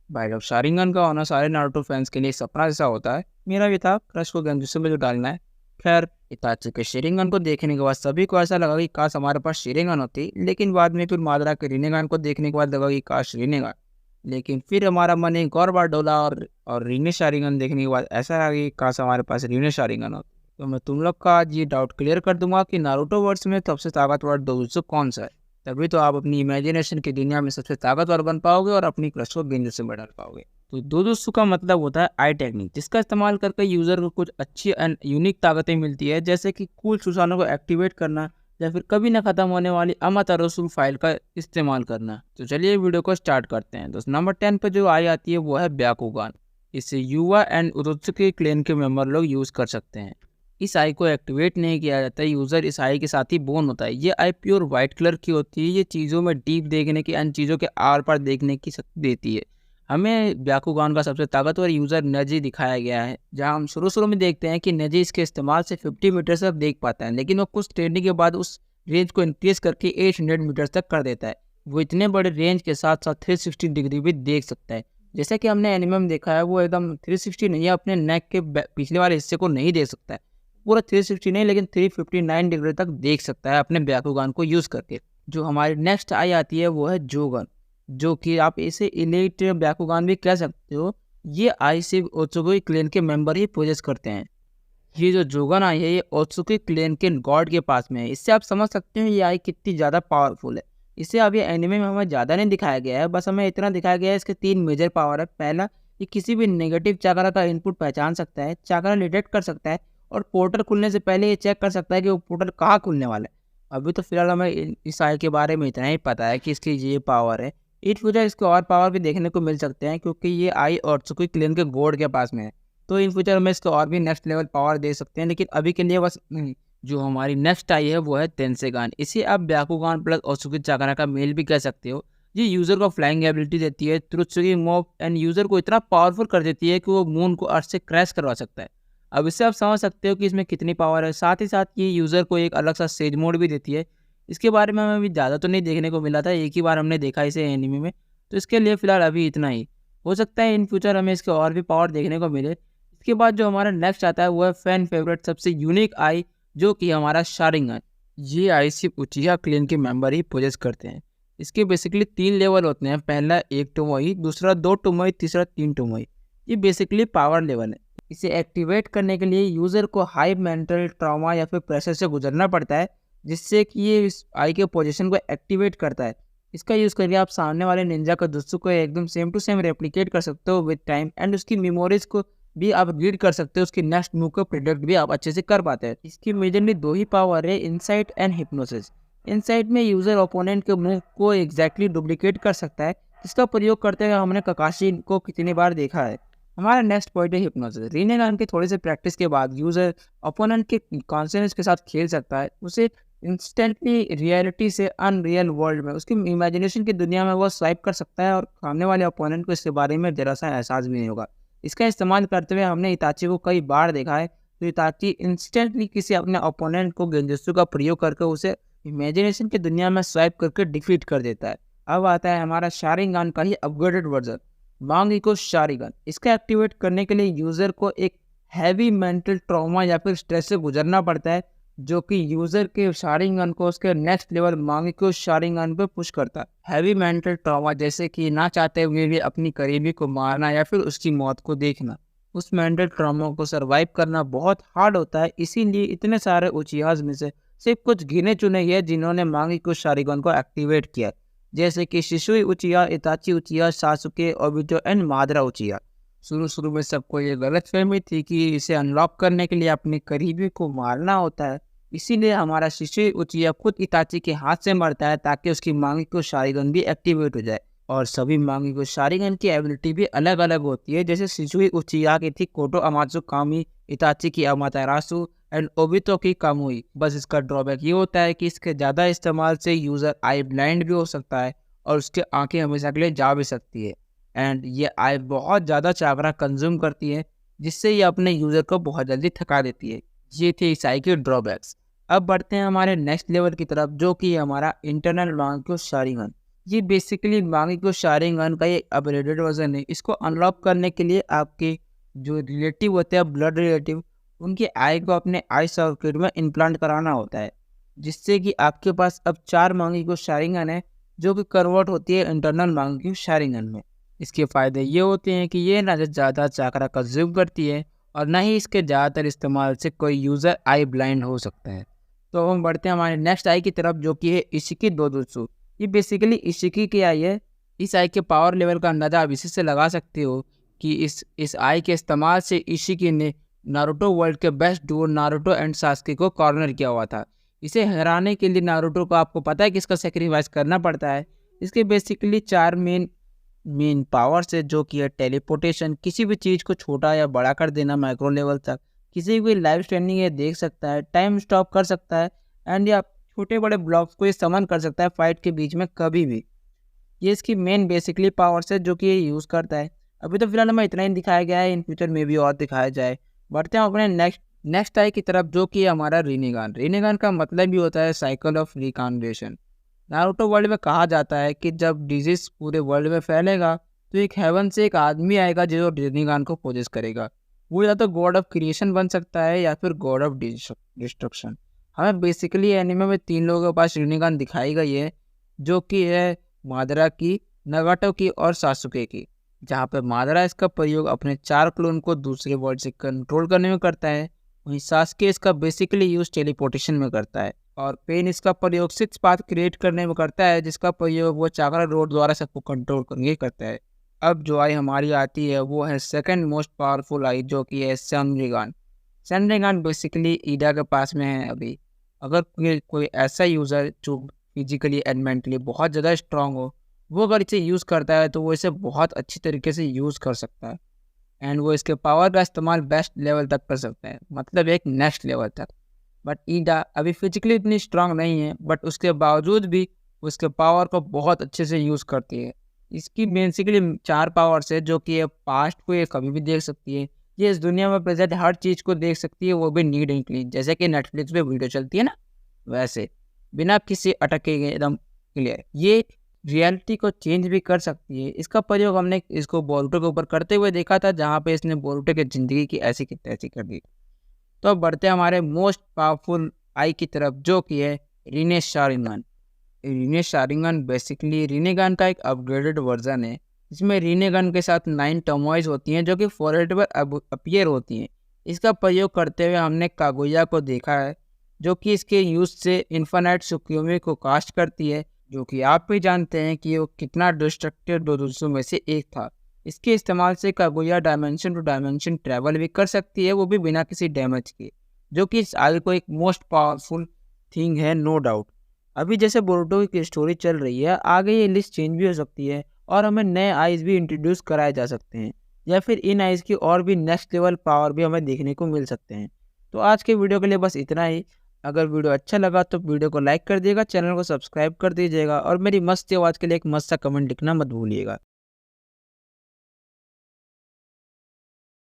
भाई लोग शारिंगन का होना सारे नारुतो फैंस के लिए एक सपना जैसा होता है। मेरा भी था, क्रश को गेंजुत्सु में जो डालना है। खैर, इताची के शेरिंगन को देखने के बाद सभी को ऐसा लगा कि काश हमारे पास शेरिंगन होती, लेकिन बाद में फिर मादरा के रिनेगान को देखने के बाद लगा कि काश रिनेगान। लेकिन फिर हमारा मन एक और बार डोला और रीने शारिंगन देखने के बाद ऐसा लगा कि काश हमारे पास रीने शारिंगन होती। तो मैं तुम लोग का आज ये डाउट क्लियर कर दूंगा कि नारुतो वर्ड्स में सबसे ताकतवर डोजुत्सु कौन सा है। तभी तो आप अपनी इमेजिनेशन की दुनिया में सबसे ताकतवर बन पाओगे और अपनी क्रश को गेंजुत्सु में डाल पाओगे। तो डोजुत्सु का मतलब होता है आई टेक्निक, जिसका इस्तेमाल करके यूजर को कुछ अच्छी एंड यूनिक ताकतें मिलती है, जैसे कि कूल सुसानों को एक्टिवेट करना या फिर कभी न खत्म होने वाली अमातेरासु फाइल का इस्तेमाल करना। तो चलिए वीडियो को स्टार्ट करते हैं। दोस्त नंबर 10 पर जो आई आती है वो है ब्याकुगान। इसे युवा एंड उरोत्सुकी क्लेन के मेंबर लोग यूज कर सकते हैं। इस आई को एक्टिवेट नहीं किया जाता, यूजर इस आई के साथ ही बोन होता है। ये आई प्योर व्हाइट कलर की होती है। ये चीज़ों में डीप देखने की एंड चीज़ों के आर पार देखने की शक्ति देती है। हमें ब्याकुगान का सबसे ताकतवर यूजर नेजी दिखाया गया है, जहां हम शुरू में देखते हैं कि नेजी इसके इस्तेमाल से 50 मीटर तक देख पाता है, लेकिन वो कुछ ट्रेनिंग के बाद उस रेंज को इंक्रीज करके 800 मीटर तक कर देता है। वो इतने बड़े रेंज के साथ साथ 360 डिग्री भी देख सकता है। जैसा कि हमने एनिमे में देखा है, वो एकदम 360 नहीं है, अपने नेक के पिछले वाले हिस्से को नहीं देख सकता है। पूरा 360 नहीं, लेकिन 359 डिग्री तक देख सकता है अपने ब्याकुगान को यूज करके। जो हमारी नेक्स्ट आई आती है वो है जोगन, जो कि आप इसे इलीट ब्याकुगान भी कह सकते हो। ये आई सिर्फ ओत्सुकी क्लेन के मेंबर ही पोजेस करते हैं। ये जो जोगन आई है, ये ओत्सुकी क्लेन के गॉड के पास में है। इससे आप समझ सकते हो ये आई कितनी ज़्यादा पावरफुल है। इसे अभी एनिमे में हमें ज़्यादा नहीं दिखाया गया है, बस हमें इतना दिखाया गया है इसके 3 मेजर पावर है। पहला, ये किसी भी नेगेटिव चाकरा का इनपुट पहचान सकता है, चाकरा डिटेक्ट कर सकता है, और पोर्टल खुलने से पहले ये चेक कर सकता है कि वो पोर्टल कहाँ खुलने वाला है। अभी तो फिलहाल हमें इस आई के बारे में इतना ही पता है कि इसकी ये पावर है। इन फ्यूचर इसके और पावर भी देखने को मिल सकते हैं, क्योंकि ये आई ओत्सुकी क्लेन के गॉड के पास में है। तो इन फ्यूचर में इसको और भी नेक्स्ट लेवल पावर दे सकते हैं, लेकिन अभी के लिए बस जो हमारी नेक्स्ट आई है वो है तेंसेगान। इसे आप ब्याकुगान प्लस ओत्सुकी चाकरा का मेल भी कह सकते हो। ये यूजर को फ्लाइंग एबिलिटी देती है, त्रुत्सुकी मॉब एंड यूजर को इतना पावरफुल कर देती है कि वो मून को अर्थ से क्रैश करवा सकता है। अब इससे आप समझ सकते हो कि इसमें कितनी पावर है। साथ ही साथ ये यूजर को एक अलग सा सेज मोड भी देती है। इसके बारे में हमें अभी ज़्यादा तो नहीं देखने को मिला था, एक ही बार हमने देखा इसे एनिमे में। तो इसके लिए फिलहाल अभी इतना ही। हो सकता है इन फ्यूचर हमें इसके और भी पावर देखने को मिले। इसके बाद जो हमारा नेक्स्ट आता है वो है फैन फेवरेट सबसे यूनिक आई, जो कि हमारा शारिंगन। ये आई सिर्फ उचिहा क्लेन के मेंबर ही पोजेस करते हैं। इसके बेसिकली 3 लेवल होते हैं। पहला 1 टोमोई, दूसरा 2 टोमोई, तीसरा 3 टोमोई। ये बेसिकली पावर लेवल है। इसे एक्टिवेट करने के लिए यूज़र को हाई मेंटल ट्रॉमा या फिर प्रेशर से गुजरना पड़ता है, जिससे कि ये इस आई के पोजीशन को एक्टिवेट करता है। इसका यूज़ करके आप सामने वाले निंजा का जुत्सु को एकदम सेम टू सेम रेप्लिकेट कर सकते हो विद टाइम, एंड उसकी मेमोरीज को भी आप रीड कर सकते हो। उसकी नेक्स्ट मूव को प्रिडिक्ट भी आप अच्छे से कर पाते हैं। इसकी मेजरली 2 ही पावर है, इनसाइट एंड हिप्नोसिस। इनसाइट में यूज़र ओपोनेंट के मूव को एग्जैक्टली डुप्लीकेट कर सकता है, जिसका प्रयोग करते हुए हमने ककाशी को कितनी बार देखा है। हमारा नेक्स्ट पॉइंट है हिप्नोसिस। रीनेगान के थोड़े से प्रैक्टिस के बाद यूज़र ओपोनेंट के कॉन्शियसनेस के साथ खेल सकता है। उसे इंस्टेंटली रियलिटी से अनरियल वर्ल्ड में, उसकी इमेजिनेशन की दुनिया में वो स्वाइप कर सकता है, और सामने वाले ओपोनेंट को इसके बारे में जरा सा एहसास भी नहीं होगा। इसका इस्तेमाल करते हुए हमने इताची को कई बार देखा है। तो इताची इंस्टेंटली किसी अपने ओपोनेंट को गेंजुत्सु का प्रयोग करके उसे इमेजिनेशन की दुनिया में स्वाइप करके डिफीट कर देता है। अब आता है हमारा शारिंगान का ही अपग्रेडेड वर्जन, मांगिको शारिगन। इसका एक्टिवेट करने के लिए यूज़र को एक हैवी मेंटल ट्रॉमा या फिर स्ट्रेस से गुजरना पड़ता है, जो कि यूज़र के शारिंगन को उसके नेक्स्ट लेवल मांगिको शारिंगन पे पुश करता है। हैवी मेंटल ट्रॉमा जैसे कि ना चाहते हुए भी अपनी करीबी को मारना या फिर उसकी मौत को देखना। उस मेंटल ट्रॉमा को सर्वाइव करना बहुत हार्ड होता है, इसीलिए इतने सारे उचिहास में से सिर्फ कुछ गिने चुने ही है जिन्होंने मांगिको शारिगन को एक्टिवेट किया, जैसे कि शिशुई उचिहा, इताची उचिहा, सासुके, ओबिटो एंड मादरा उचिहा। शुरू में सबको ये गलतफहमी थी कि इसे अनलॉक करने के लिए अपने करीबी को मारना होता है, इसीलिए हमारा शिशुई उचिहा खुद इताची के हाथ से मरता है ताकि उसकी मांगिको शारिगन भी एक्टिवेट हो जाए। और सभी मांगिको शारिगन की एबिलिटी भी अलग अलग होती है। जैसे शिशुई उचिहा की थी कोटो अमात्सु कामी, इताची की अमातेरासु एंड ओबितो की कामुई। बस इसका ड्रॉबैक ये होता है कि इसके ज़्यादा इस्तेमाल से यूज़र आई ब्लाइंड भी हो सकता है, और उसकी आंखें हमेशा के लिए जा भी सकती है। एंड ये आई बहुत ज़्यादा चाकरा कंज्यूम करती है, जिससे ये अपने यूज़र को बहुत जल्दी थका देती है। ये थे इस आई के ड्रॉबैक्स। अब बढ़ते हैं हमारे नेक्स्ट लेवल की तरफ, जो कि हमारा इंटरनल मांगिको शारिगन। ये बेसिकली मांगी शारिंगन का एक अपग्रेडेड वर्जन है। इसको अनलॉक करने के लिए आपके जो रिलेटिव होते हैं, ब्लड रिलेटिव, उनकी आई को अपने आई सॉकेट में इम्प्लांट कराना होता है, जिससे कि आपके पास अब 4 मांगी शारिंगन है जो कि कन्वर्ट होती है इंटरनल मांगी शारिंगन में। इसके फ़ायदे ये होते हैं कि ये ना ज़्यादा चाकरा कंज्यूम करती है और ना ही इसके ज़्यादातर इस्तेमाल से कोई यूज़र आई ब्लाइंड हो सकता है। तो हम बढ़ते हैं हमारे नेक्स्ट आई की तरफ, जो कि है इशिकी दोदुत्सु। ये बेसिकली इशिकी की आई है। इस आई के पावर लेवल का अंदाज़ा आप इसी से लगा सकते हो कि इस आई के इस्तेमाल से इशिकी ने नारुतो वर्ल्ड के best Duo Naruto and Sasuke को कॉर्नर किया हुआ था। इसे हराने के लिए नारुतो को आपको पता है कि इसका सेक्रीफाइस करना पड़ता है। इसके बेसिकली 4 मेन पावर्स है, जो कि है टेलीपोर्टेशन, किसी भी चीज़ को छोटा या बड़ा कर देना माइक्रो लेवल तक, किसी भी लाइव स्टैंडिंग ये देख सकता है, टाइम स्टॉप कर सकता है, एंड या छोटे बड़े ब्लॉक्स को ये समन कर सकता है फाइट के बीच में कभी भी। ये इसकी मेन बेसिकली पावर्स है जो कि ये यूज़ करता है। अभी तो फिलहाल हमें इतना ही दिखाया गया है, इन फ्यूचर में भी और दिखाया जाए। बढ़ते हैं अपने नेक्स्ट आई की तरफ, जो कि हमारा रिनिगान। रिनिगान का मतलब भी होता है cycle of reincarnation. Naruto world में कहा जाता है कि जब डिजीज पूरे वर्ल्ड में फैलेगा तो एक हेवन से एक आदमी आएगा जो रिनिगान को पोजेस करेगा। वो या तो गॉड ऑफ क्रिएशन बन सकता है या फिर गॉड ऑफ डिस्ट्रक्शन। हमें बेसिकली एनिमे में 3 लोगों के पास रिनिगान दिखाई गई है, जो कि है मादरा की, नगाटो की और सासुके की। जहाँ पे मादरा इसका प्रयोग अपने 4 क्लोन को दूसरे वर्ल्ड से कंट्रोल करने में करता है, वहीं सासुके इसका बेसिकली यूज टेलीपोर्टेशन में करता है, और पेन इसका प्रयोग 6 पाथ क्रिएट करने में करता है, जिसका प्रयोग वो चाकरा रोड द्वारा सबको कंट्रोल करके करता है। अब जो आई हमारी आती है वो है सेकंड मोस्ट पावरफुल आई, जो कि है सनरिगान। सनरिगान बेसिकली ईडा के पास में है अभी। अगर कोई ऐसा यूज़र जो फिजिकली एंड मेंटली बहुत ज़्यादा स्ट्रांग हो, वो अगर इसे यूज़ करता है तो वो इसे बहुत अच्छी तरीके से यूज़ कर सकता है, एंड वो इसके पावर का इस्तेमाल बेस्ट लेवल तक कर सकते हैं, मतलब एक नेक्स्ट लेवल तक। बट ईडा अभी फिजिकली इतनी स्ट्रांग नहीं है, बट उसके बावजूद भी उसके पावर को बहुत अच्छे से यूज़ करती है। इसकी बेसिकली 4 पावर्स है, जो कि ये पास्ट को ये कभी भी देख सकती है, ये इस दुनिया में प्रेजेंट हर चीज़ को देख सकती है, वो भी नीट एंड क्लीन, जैसे कि नेटफ्लिक्स पे वीडियो चलती है ना, वैसे बिना किसी अटके के एकदम क्लियर। ये रियलिटी को चेंज भी कर सकती है। इसका प्रयोग हमने इसको बोरुतो के ऊपर करते हुए देखा था, जहाँ पे इसने बोरुतो की ज़िंदगी की ऐसी की तैसी कर दी। तो अब बढ़ते हैं हमारे मोस्ट पावरफुल आई की तरफ, जो कि है रीने शारिंगन। रीने शारिंगन बेसिकली रीनेगान का एक अपग्रेडेड वर्जन है। इसमें रीनेगान के साथ 9 टर्मोइज होती हैं, जो कि फॉरएवर अपीयर होती हैं। इसका प्रयोग करते हुए हमने कागुया को देखा है, जो कि इसके यूज से इन्फिनाइट सुक्योमी को कास्ट करती है, जो कि आप भी जानते हैं कि वो कितना डिस्ट्रक्टिव डोजुत्सु में से एक था। इसके इस्तेमाल से Kaguya dimension to dimension travel भी कर सकती है, वो भी बिना किसी डैमेज के, जो कि इस आई को एक मोस्ट पावरफुल थिंग है, नो डाउट। अभी जैसे बोरुतो की स्टोरी चल रही है, आगे ये लिस्ट चेंज भी हो सकती है और हमें नए आइज भी इंट्रोड्यूस कराए जा सकते हैं, या फिर इन आइज की और भी नेक्स्ट लेवल पावर भी हमें देखने को मिल सकते हैं। तो आज के वीडियो के लिए बस इतना ही। अगर वीडियो अच्छा लगा तो वीडियो को लाइक कर दीजिएगा, चैनल को सब्सक्राइब कर दीजिएगा, और मेरी मस्त आवाज़ के लिए एक मस्त सा कमेंट लिखना मत भूलिएगा।